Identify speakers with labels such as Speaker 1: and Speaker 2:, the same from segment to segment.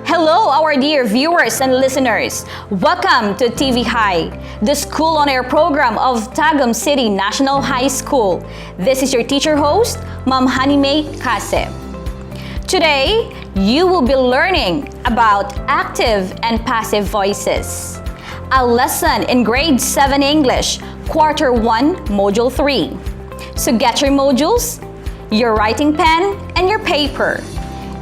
Speaker 1: Hello, our dear viewers and listeners. Welcome to TVBI, the school on air program of Tagum City National High School. This is your teacher host, Ma'am Hanime Kase. Today, you will be learning about active and passive voices. A lesson in grade 7 English, quarter 1, module 3. So get your modules, your writing pen, and your paper,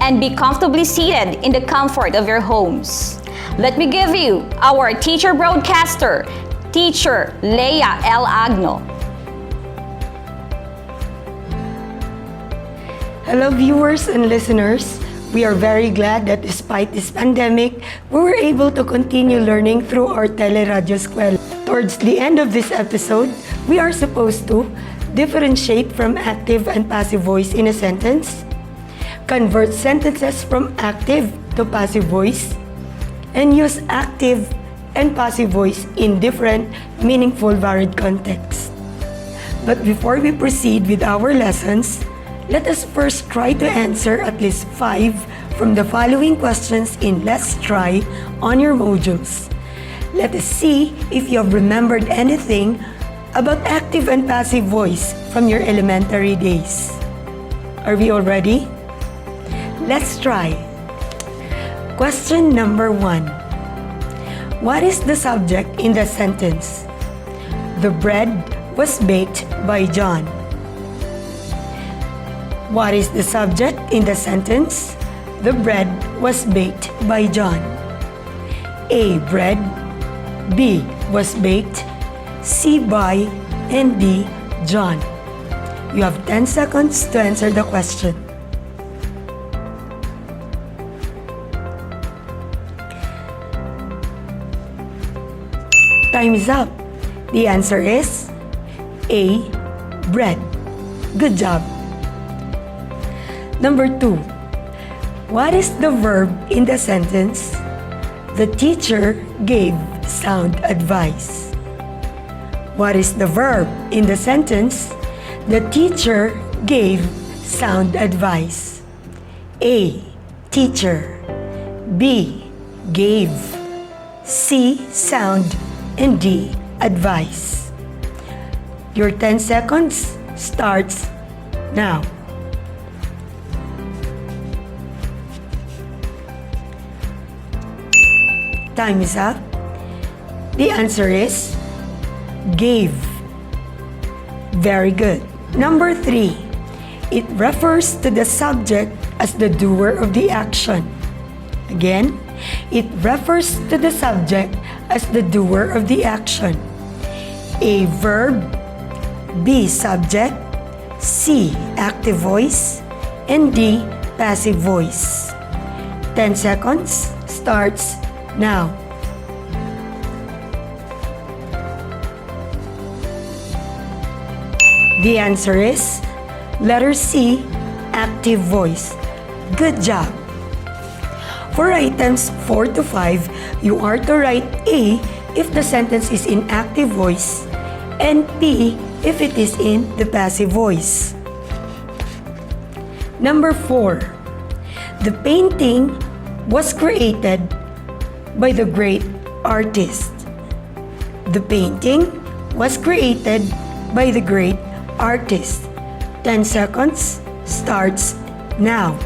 Speaker 1: and be comfortably seated in the comfort of your homes. Let me give you our teacher broadcaster, Teacher Leia L. Agno.
Speaker 2: Hello viewers and listeners. We are very glad that despite this pandemic, we were able to continue learning through our Teleradio Eskwela. Towards the end of this episode, we are supposed to differentiate from active and passive voice in a sentence, convert sentences from active to passive voice, and use active and passive voice in different, meaningful, varied contexts. But before we proceed with our lessons, let us first try to answer at least 5 from the following questions in Let's Try on your modules. Let us see if you have remembered anything about active and passive voice from your elementary days. Are we all ready? Let's try. Question number 1. What is the subject in the sentence? The bread was baked by John. What is the subject in the sentence? The bread was baked by John. A. Bread. B. Was baked. C. By. And D. John. You have 10 seconds to answer the question. Time is up. The answer is A. Bread. Good job. Number 2. What is the verb in the sentence? The teacher gave sound advice. What is the verb in the sentence? The teacher gave sound advice. A. Teacher. B. Gave. C. Sound. And D. Advice. Your 10 seconds starts now. Time is up. The answer is gave. Very good. Number 3. It refers to the subject as the doer of the action. Again, it refers to the subject as the doer of the action. A. Verb. B. Subject. C. Active voice. And D. Passive voice. 10 seconds starts now. The answer is letter C, active voice. Good job. For items 4 to 5, you are to write A if the sentence is in active voice and P if it is in the passive voice. Number 4. The painting was created by the great artist. The painting was created by the great artist. 10 seconds starts now.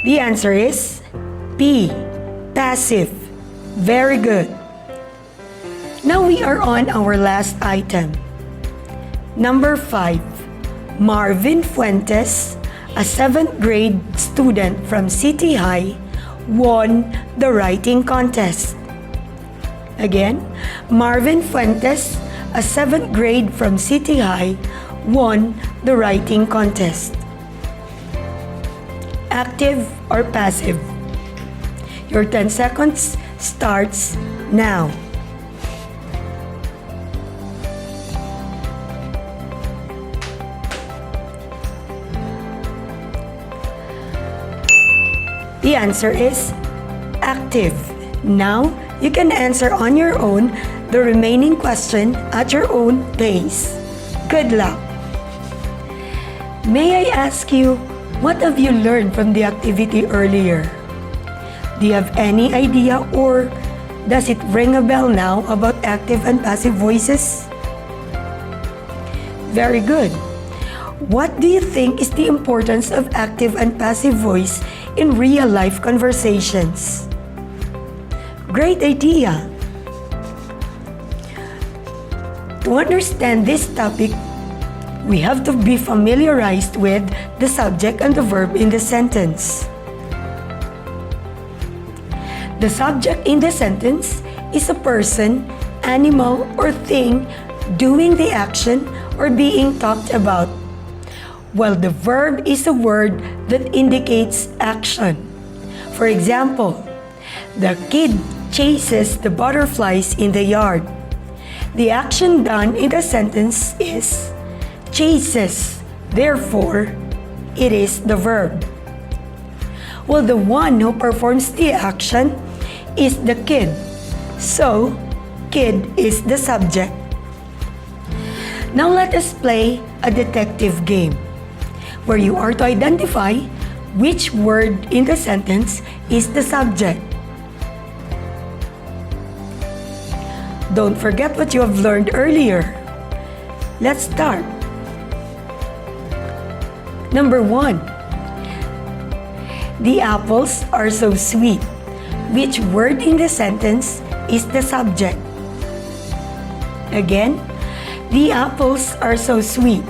Speaker 2: The answer is P, passive. Very good. Now we are on our last item. Number 5. Marvin Fuentes, a 7th grade student from City High, won the writing contest. Again, Marvin Fuentes, a 7th grade from City High, won the writing contest. Active or passive? Your 10 seconds starts now. The answer is active. Now, You can answer on your own the remaining question at your own pace. Good luck! May I ask you, what have you learned from the activity earlier? Do you have any idea or does it ring a bell now about active and passive voices? Very good. What do you think is the importance of active and passive voice in real-life conversations? Great idea! To understand this topic, we have to be familiarized with the subject and the verb in the sentence. The subject in the sentence is a person, animal, or thing doing the action or being talked about, while the verb is a word that indicates action. For example, the kid chases the butterflies in the yard. The action done in the sentence is chases, therefore, it is the verb. While the one who performs the action is the kid, so kid is the subject. Now let us play a detective game, where you are to identify which word in the sentence is the subject. Don't forget what you have learned earlier. Let's start. Number 1. The apples are so sweet. Which word in the sentence is the subject? Again, the apples are so sweet.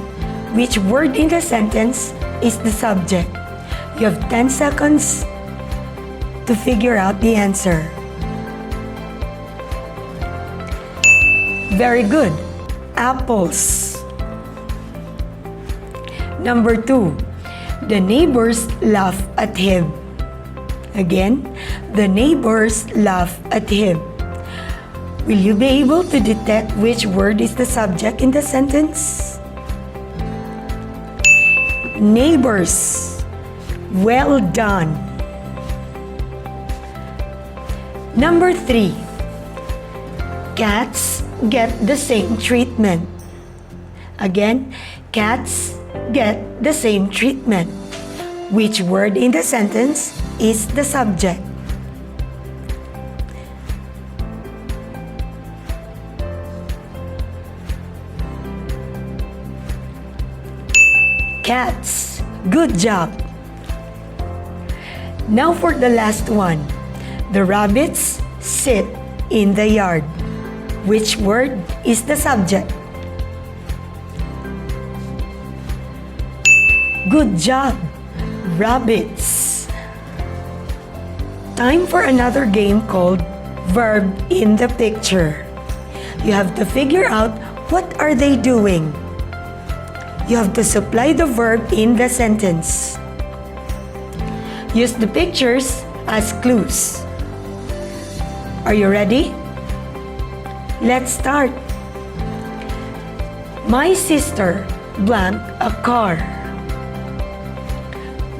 Speaker 2: Which word in the sentence is the subject? You have 10 seconds to figure out the answer. Very good. Apples. Number 2. The neighbors laugh at him. Again, the neighbors laugh at him. Will you be able to detect which word is the subject in the sentence? Neighbors. Well done. Number 3. Cats get the same treatment. Again, cats get the same treatment. Which word in the sentence is the subject? Cats. Good job. Now for the last one. The rabbits sit in the yard. Which word is the subject? Good job. Rabbits. Time for another game called Verb in the Picture. You have to figure out what are they doing. You have to supply the verb in the sentence. Use the pictures as clues. Are you ready? Let's start. My sister blank a car.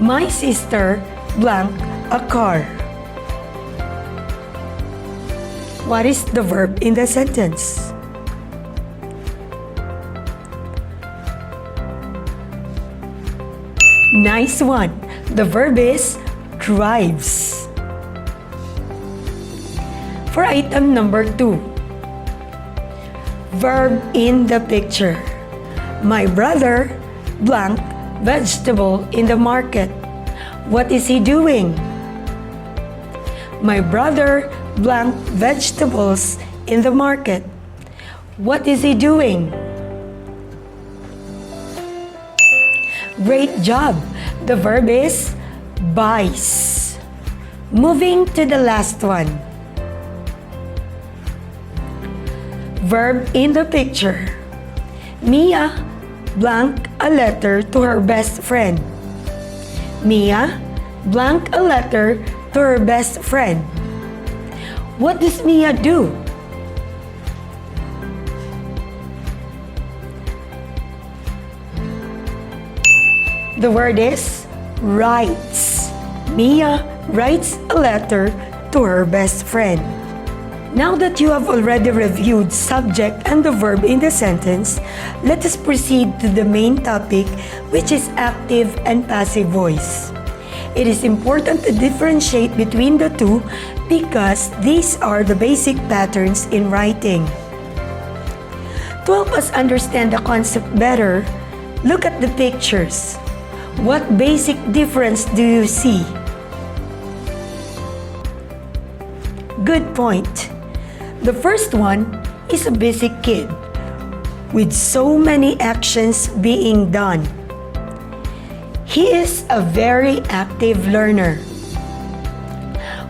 Speaker 2: My sister blank a car. What is the verb in the sentence? Nice one. The verb is drives. For item number 2. Verb in the picture. My brother blank vegetable in the market. What is he doing? My brother blank vegetables in the market. What is he doing? Great job! The verb is buys. Moving to the last one. Verb in the picture. Mia blank a letter to her best friend. Mia blank a letter to her best friend. What does Mia do? The word is writes. Mia writes a letter to her best friend. Now that you have already reviewed subject and the verb in the sentence, let us proceed to the main topic, which is active and passive voice. It is important to differentiate between the two because these are the basic patterns in writing. To help us understand the concept better, look at the pictures. What basic difference do you see? Good point. The first one is a busy kid with so many actions being done. He is a very active learner.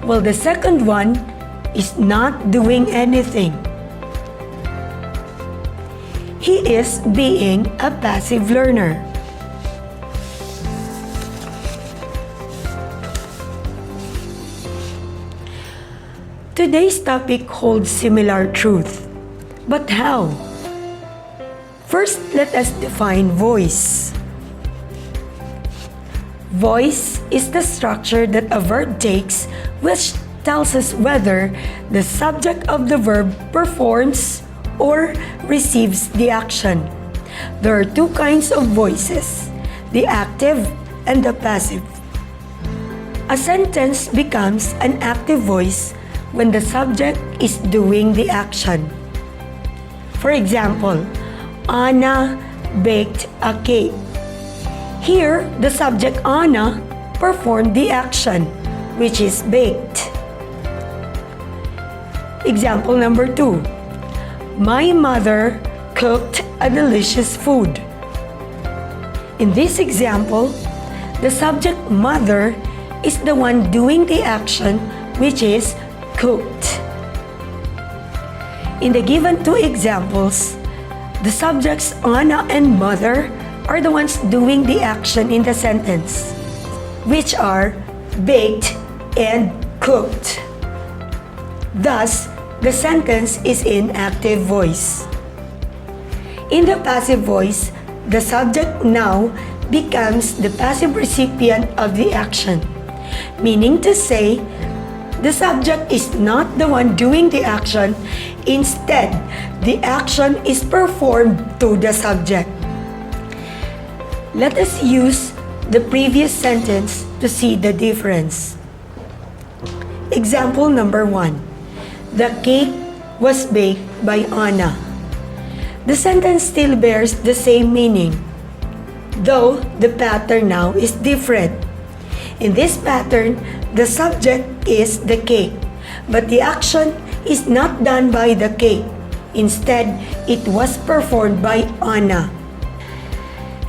Speaker 2: While the second one is not doing anything. He is being a passive learner. Today's topic holds similar truth. But how? First, let us define voice. Voice is the structure that a verb takes, which tells us whether the subject of the verb performs or receives the action. There are two kinds of voices, the active and the passive. A sentence becomes an active voice when the subject is doing the action. For example, Anna baked a cake. Here, the subject Anna performed the action, which is baked. Example number 2. My mother cooked a delicious food. In this example, the subject mother is the one doing the action, which is cooked. In the given two examples, the subjects Anna and mother are the ones doing the action in the sentence, which are baked and cooked. Thus, the sentence is in active voice. In the passive voice, the subject now becomes the passive recipient of the action, meaning to say, the subject is not the one doing the action. Instead, the action is performed to the subject. Let us use the previous sentence to see the difference. Example number 1. The cake was baked by Anna. The sentence still bears the same meaning, though the pattern now is different. In this pattern, the subject is the cake, but the action is not done by the cake. Instead, it was performed by Anna.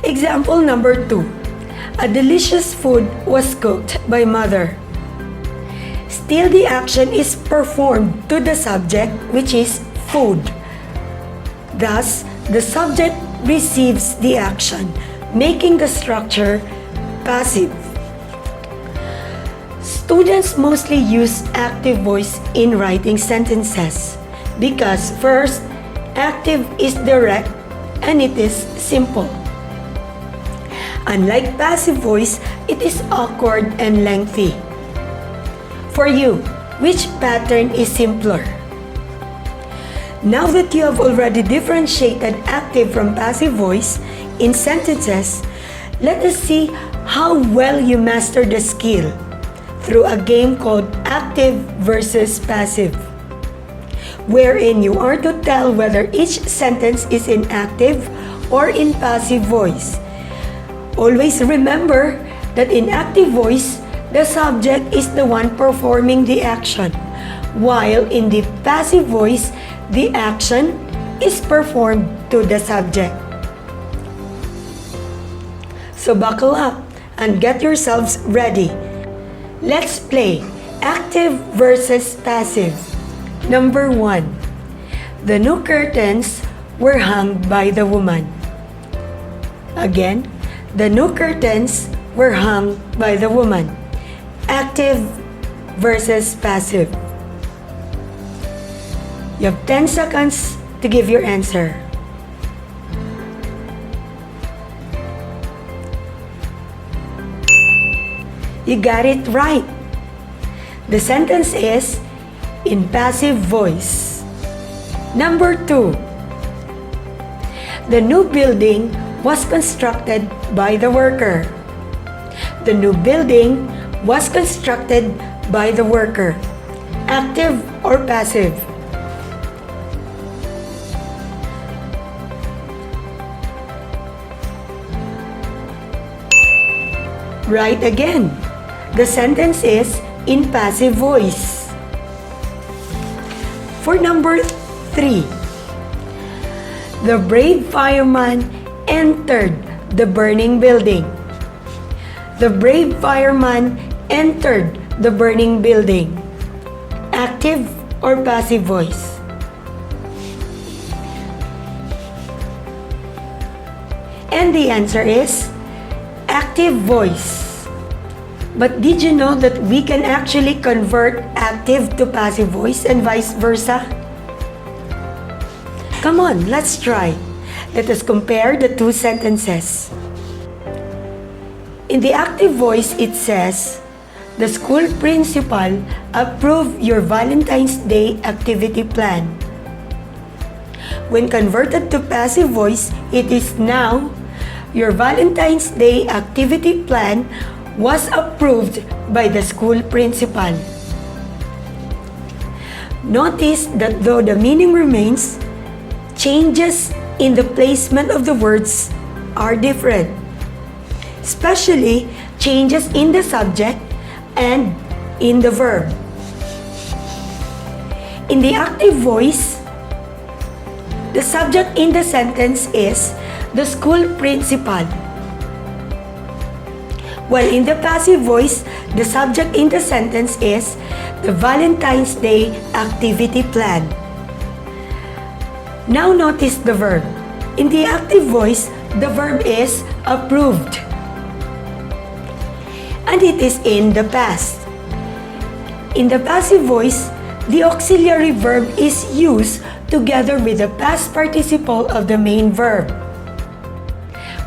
Speaker 2: Example number 2. A delicious food was cooked by mother. Still, the action is performed to the subject, which is food. Thus, the subject receives the action, making the structure passive. Students mostly use active voice in writing sentences because first, active is direct and it is simple. Unlike passive voice, it is awkward and lengthy. For you, which pattern is simpler? Now that you have already differentiated active from passive voice in sentences, let us see how well you master the skill through a game called Active versus Passive, wherein you are to tell whether each sentence is in active or in passive voice. Always remember that in active voice, the subject is the one performing the action, while in the passive voice, the action is performed to the subject. So buckle up and get yourselves ready. Let's play active versus passive. Number 1. The new curtains were hung by the woman. Again, the new curtains were hung by the woman. Active versus passive. You have 10 seconds to give your answer. You got it right. The sentence is, in passive voice. Number 2. The new building was constructed by the worker. The new building was constructed by the worker. Active or passive? Right again. The sentence is in passive voice. For number 3, the brave fireman entered the burning building. The brave fireman entered the burning building. Active or passive voice? And the answer is active voice. But did you know that we can actually convert active to passive voice and vice versa? Come on, let's try. Let us compare the two sentences. In the active voice, it says, the school principal approved your Valentine's Day activity plan. When converted to passive voice, it is now, your Valentine's Day activity plan was approved by the school principal. Notice that though the meaning remains, changes in the placement of the words are different, especially changes in the subject and in the verb. In the active voice, the subject in the sentence is the school principal. While in the passive voice, the subject in the sentence is the Valentine's Day activity plan. Now notice the verb. In the active voice, the verb is approved. And it is in the past. In the passive voice, the auxiliary verb is used together with the past participle of the main verb.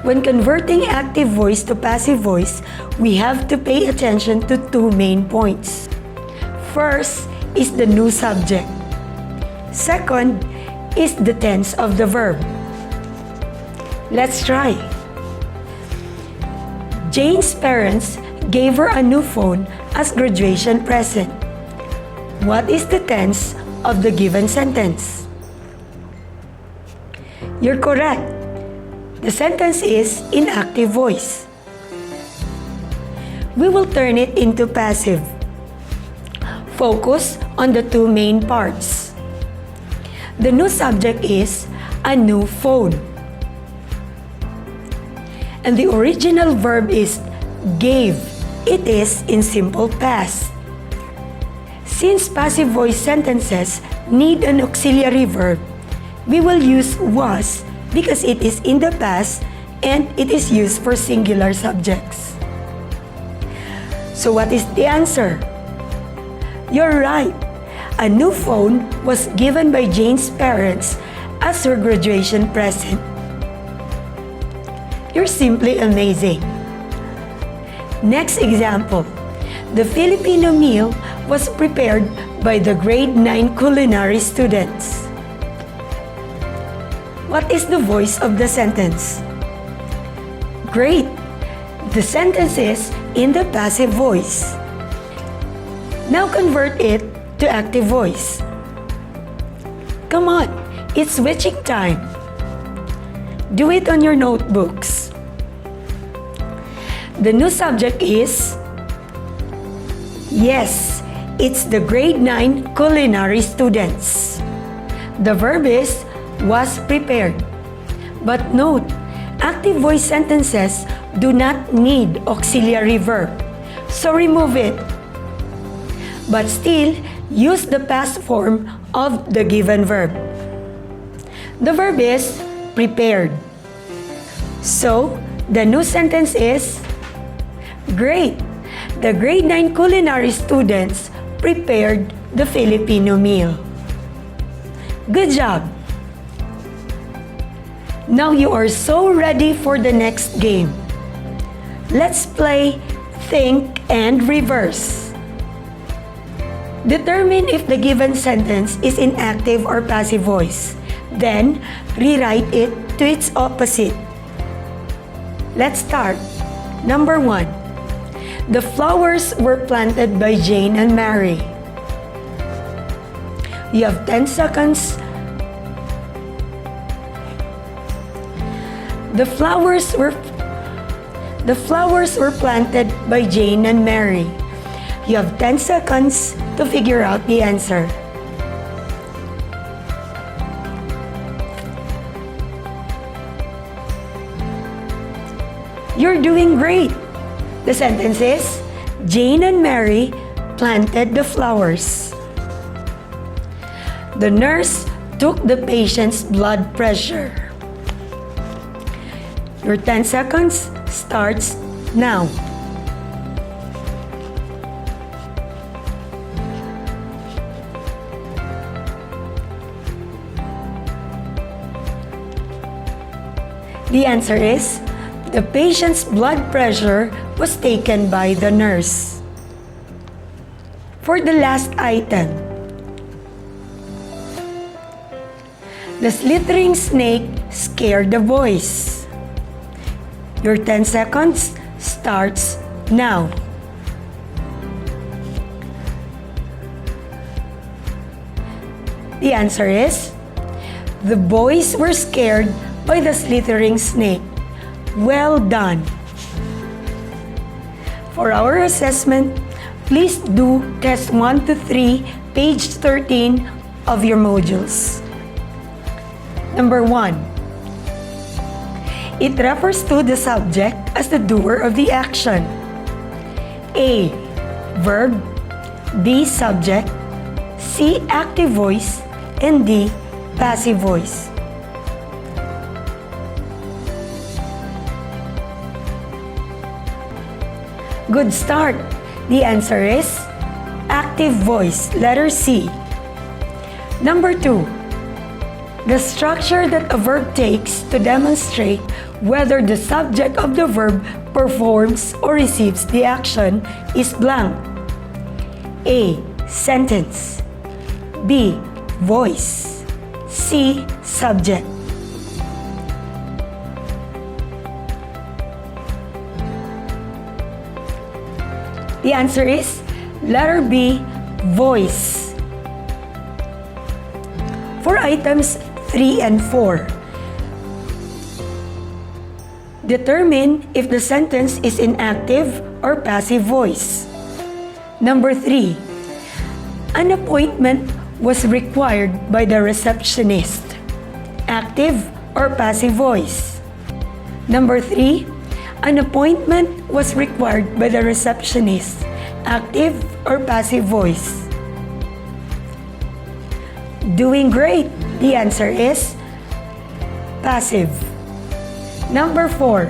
Speaker 2: When converting active voice to passive voice, we have to pay attention to two main points. First is the new subject. Second is the tense of the verb. Let's try. Jane's parents gave her a new phone as graduation present. What is the tense of the given sentence? You're correct. The sentence is in active voice. We will turn it into passive. Focus on the two main parts. The new subject is a new phone. And the original verb is gave. It is in simple past. Since passive voice sentences need an auxiliary verb, we will use was because it is in the past and it is used for singular subjects. So what is the answer? You're right. A new phone was given by Jane's parents as her graduation present. You're simply amazing. Next example. The Filipino meal was prepared by the grade 9 culinary students. What is the voice of the sentence? Great! The sentence is in the passive voice. Now convert it to active voice. Come on, it's switching time. Do it on your notebooks. The new subject is, yes, it's the grade 9 culinary students. The verb is was prepared. But note, active voice sentences do not need auxiliary verb, so remove it. But still, use the past form of the given verb. The verb is prepared. So, the new sentence is, great! The grade 9 culinary students prepared the Filipino meal. Good job! Now you are so ready for the next game. Let's play Think and Reverse. Determine if the given sentence is in active or passive voice. Then, rewrite it to its opposite. Let's start. Number 1. The flowers were planted by Jane and Mary. You have 10 seconds. The flowers were planted by Jane and Mary. You have 10 seconds to figure out the answer. You're doing great. The sentence is, Jane and Mary planted the flowers. The nurse took the patient's blood pressure. Your 10 seconds starts now. The answer is, the patient's blood pressure was taken by the nurse. For the last item, the slithering snake scared the boys. Your 10 seconds starts now. The answer is, the boys were scared by the slithering snake. Well done. For our assessment, please do test 1 to 3, page 13 of your modules. Number 1. It refers to the subject as the doer of the action. A. Verb. B. Subject. C. Active voice. And D. Passive voice. Good start. The answer is active voice, letter C. Number 2. The structure that a verb takes to demonstrate whether the subject of the verb performs or receives the action is blank. A. Sentence. B. Voice. C. Subject. The answer is letter B. Voice. For items 3 and 4, determine if the sentence is in active or passive voice. Number 3, an appointment was required by the receptionist. Active or passive voice. Number 3, an appointment was required by the receptionist. Active or passive voice. Doing great. The answer is passive. Number 4,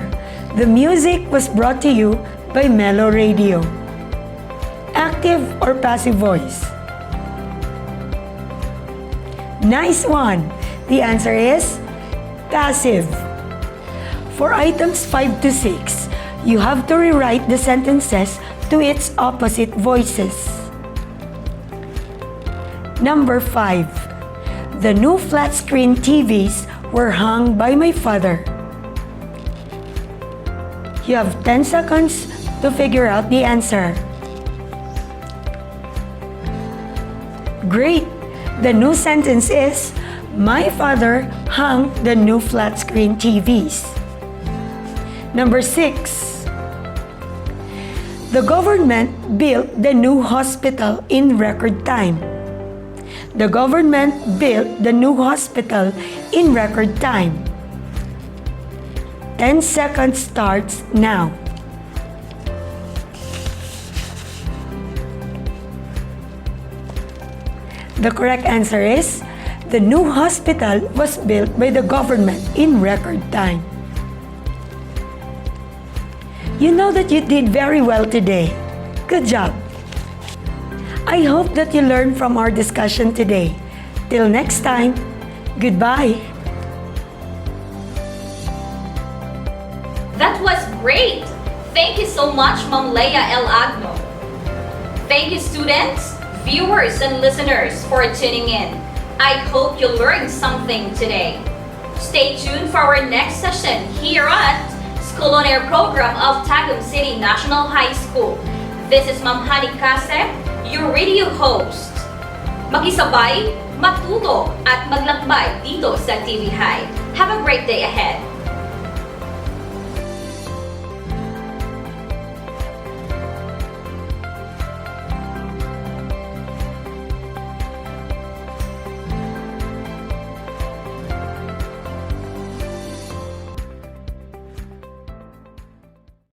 Speaker 2: the music was brought to you by Mellow Radio. Active or passive voice? Nice one. The answer is passive. For items 5 to 6, you have to rewrite the sentences to its opposite voices. Number 5. The new flat-screen TVs were hung by my father. You have 10 seconds to figure out the answer. Great! The new sentence is, my father hung the new flat-screen TVs. Number 6. The government built the new hospital in record time. The government built the new hospital in record time. 10 seconds starts now. The correct answer is, the new hospital was built by the government in record time. You know that you did very well today. Good job. I hope that you learned from our discussion today. Till next time, goodbye.
Speaker 1: That was great! Thank you so much, Ma'am Leia L. Agno. Thank you, students. viewers and listeners for tuning in. I hope you learned something today. Stay tuned for our next session here at School on Air program of Tagum City National High School. This is Ma'am Hani Kase, your radio host. Makisabay, matuto at maglakbay dito sa TVBI. Have a great day ahead.